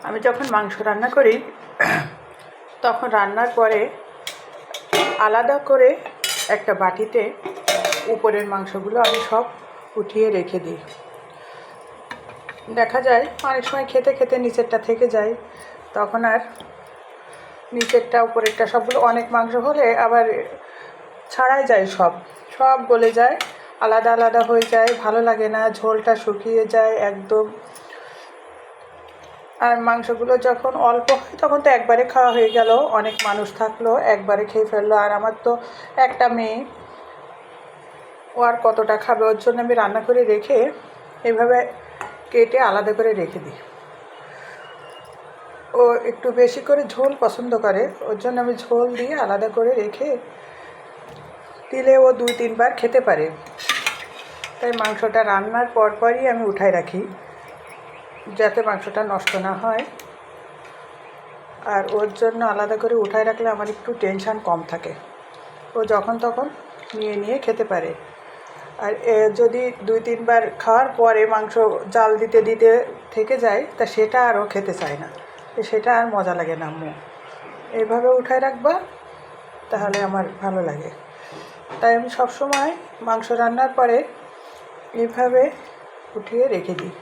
আমি যখন মাংস রান্না করি তখন রান্নার পরে আলাদা করে একটা বাটিতে উপরের মাংসগুলো আমি সব উঠিয়ে রেখে দিই। দেখা যায় অনেক সময় খেতে খেতে নিচেরটা থেকে যায়, তখন আর নিচেরটা উপরেরটা সবগুলো অনেক মাংস হলে আবার ছাড়াই যায়, সব গলে যায়, আলাদা আলাদা হয়ে যায়, ভালো লাগে না, ঝোলটা শুকিয়ে যায় একদম। আর মাংসগুলো যখন অল্প হয় তখন তো একবারে খাওয়া হয়ে গেল, অনেক মানুষ থাকলো একবারে খেয়ে ফেললো। আর আমার তো একটা মেয়ে, ও আর কতটা খাবে, ওর জন্য আমি রান্না করে রেখে এইভাবে কেটে আলাদা করে রেখে দিই। ও একটু বেশি করে ঝোল পছন্দ করে, ওর জন্য আমি ঝোল দিয়ে আলাদা করে রেখে দিলে ও 2-3 বার খেতে পারে। তাই মাংসটা রান্নার পরপরই আমি উঠায় রাখি যাতে মাংসটা নষ্ট না হয়। আর ওর জন্য আলাদা করে উঠায় রাখলে আমার একটু টেনশান কম থাকে, ও যখন তখন নিয়ে নিয়ে খেতে পারে। আর যদি 2-3 বার খাওয়ার পরে মাংস জাল দিতে দিতে থেকে যায়, তা সেটা আরও খেতে চায় না, সেটা আর মজা লাগে না। আম্মু এইভাবে উঠায় রাখবা, তাহলে আমার ভালো লাগে। তাই আমি সবসময় মাংস রান্নার পরে এইভাবে উঠিয়ে রেখে দিই।